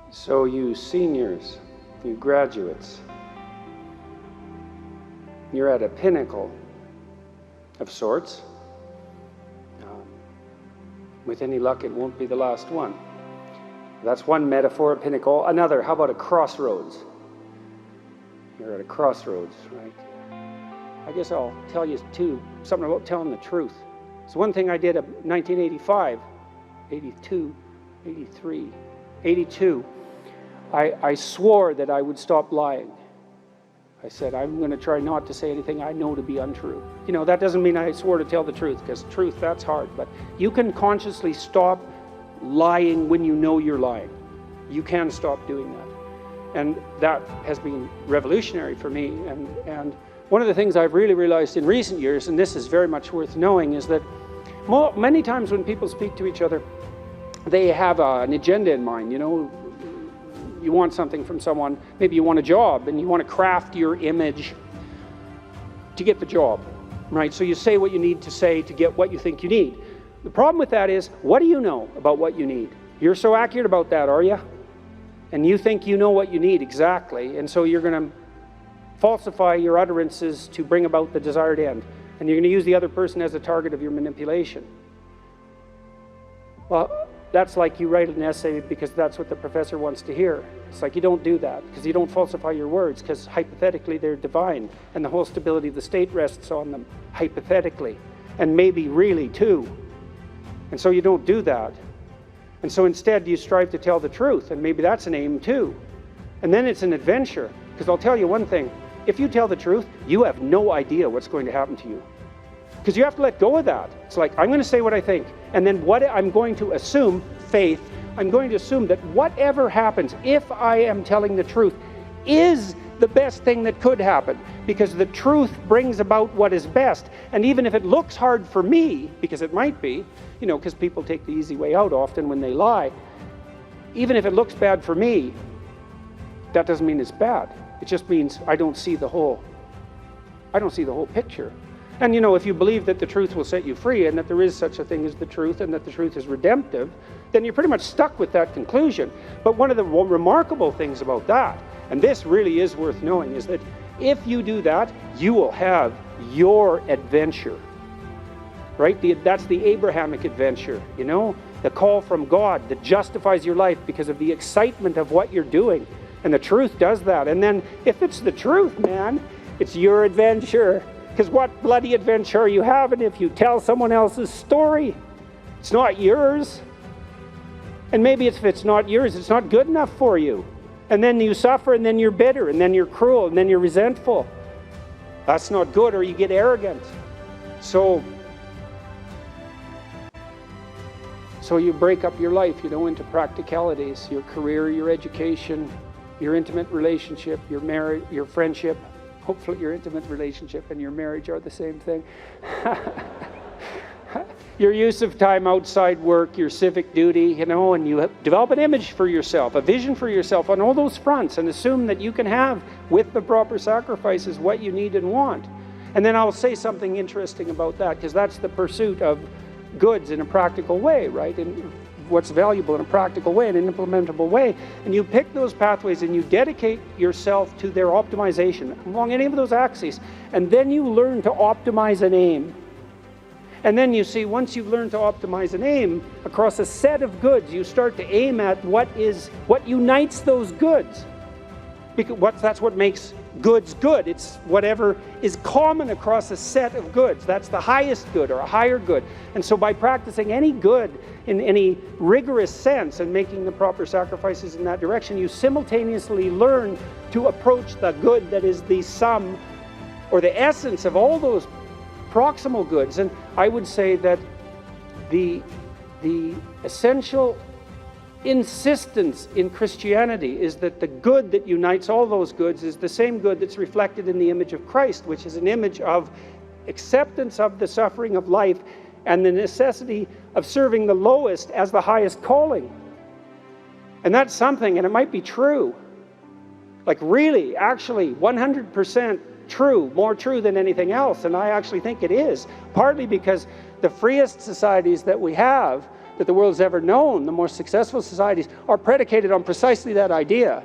So you seniors, you graduates, you're at a pinnacle of sorts. With any luck, it won't be the last one. That's one metaphor, a pinnacle. Another, how about a crossroads? You're at a crossroads, right? I guess I'll tell you too, something about telling the truth. So one thing I did in 1985, 82, 83, 82, I swore that I would stop lying. I said, I'm going to try not to say anything I know to be untrue. You know, that doesn't mean I swore to tell the truth, because truth, that's hard. But you can consciously stop lying when you know you're lying. You can stop doing that. And that has been revolutionary for me. And one of the things I've really realized in recent years, and this is very much worth knowing, is that many times when people speak to each other, they have an agenda in mind. You know, you want something from someone, maybe you want a job, and you want to craft your image to get the job, right? So you say what you need to say to get what you think you need. The problem with that is, what do you know about what you need? You're so accurate about that, are you? And you think you know what you need exactly, and so you're going to falsify your utterances to bring about the desired end, and you're going to use the other person as a target of your manipulation. Well, that's like you write an essay because that's what the professor wants to hear. It's like you don't do that, because you don't falsify your words, because hypothetically they're divine, and the whole stability of the state rests on them, hypothetically, and maybe really too. And so you don't do that. And so instead you strive to tell the truth, and maybe that's an aim too. And then it's an adventure, because I'll tell you one thing, if you tell the truth, you have no idea what's going to happen to you. Because you have to let go of that. It's like, I'm going to say what I think, and then what I'm going to assume, faith, I'm going to assume that whatever happens, if I am telling the truth, is the best thing that could happen, because the truth brings about what is best. And even if it looks hard for me, because it might be, you know, because people take the easy way out often when they lie, even if it looks bad for me, that doesn't mean it's bad. It just means I don't see the whole picture. And you know, if you believe that the truth will set you free, and that there is such a thing as the truth, and that the truth is redemptive, then you're pretty much stuck with that conclusion. But one of the remarkable things about that, and this really is worth knowing, is that if you do that, you will have your adventure. Right? That's the Abrahamic adventure, you know? The call from God that justifies your life because of the excitement of what you're doing. And the truth does that. And then if it's the truth, man, it's your adventure. Because what bloody adventure are you having if you tell someone else's story? It's not yours. And maybe if it's not yours, it's not good enough for you. And then you suffer, and then you're bitter, and then you're cruel, and then you're resentful. That's not good, or you get arrogant. So you break up your life, you know, into practicalities, your career, your education, your intimate relationship, your marriage, your friendship. Hopefully your intimate relationship and your marriage are the same thing. Your use of time outside work, your civic duty, you know, and you develop an image for yourself, a vision for yourself on all those fronts, and assume that you can have, with the proper sacrifices, what you need and want. And then I'll say something interesting about that, because that's the pursuit of goods in a practical way, right? And what's valuable in a practical way, in an implementable way. And you pick those pathways and you dedicate yourself to their optimization along any of those axes. And then you learn to optimize an aim. And then you see, once you've learned to optimize an aim across a set of goods, you start to aim at what unites those goods. Because that's what makes goods good. It's whatever is common across a set of goods. That's the highest good, or a higher good. And so by practicing any good in any rigorous sense and making the proper sacrifices in that direction, you simultaneously learn to approach the good that is the sum or the essence of all those proximal goods. And I would say that the essential insistence in Christianity is that the good that unites all those goods is the same good that's reflected in the image of Christ, which is an image of acceptance of the suffering of life and the necessity of serving the lowest as the highest calling. And that's something, and it might be true, like really, actually 100% true, more true than anything else. And I actually think it is, partly because the freest societies that we have, that the world's ever known, the more successful societies, are predicated on precisely that idea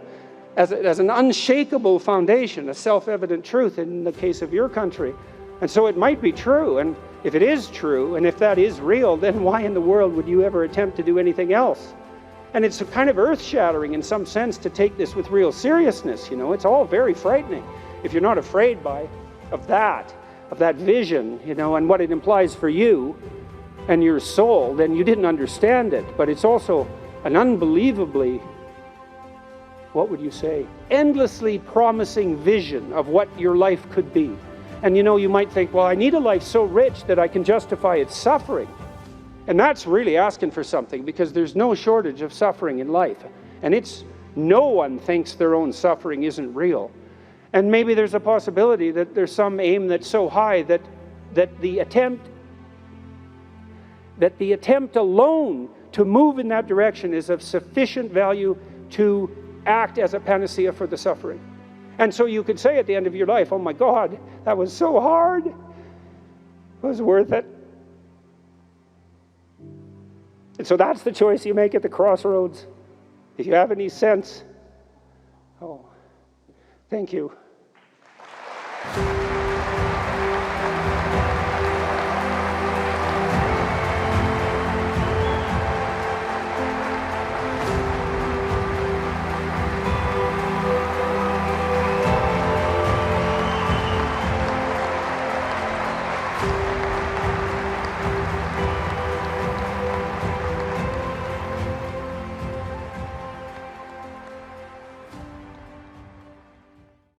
as an unshakable foundation, a self-evident truth in the case of your country. And so it might be true, and if it is true, and if that is real, then why in the world would you ever attempt to do anything else? And it's kind of earth-shattering in some sense to take this with real seriousness, you know. It's all very frightening if you're not afraid of that vision, you know, and what it implies for you and your soul, then you didn't understand it. But it's also an unbelievably, what would you say, endlessly promising vision of what your life could be. And you know, you might think, well, I need a life so rich that I can justify its suffering. And that's really asking for something, because there's no shortage of suffering in life. And no one thinks their own suffering isn't real. And maybe there's a possibility that there's some aim that's so high that the attempt alone to move in that direction is of sufficient value to act as a panacea for the suffering. And so you could say at the end of your life, oh my God, that was so hard. It was worth it. And so that's the choice you make at the crossroads. If you have any sense, thank you.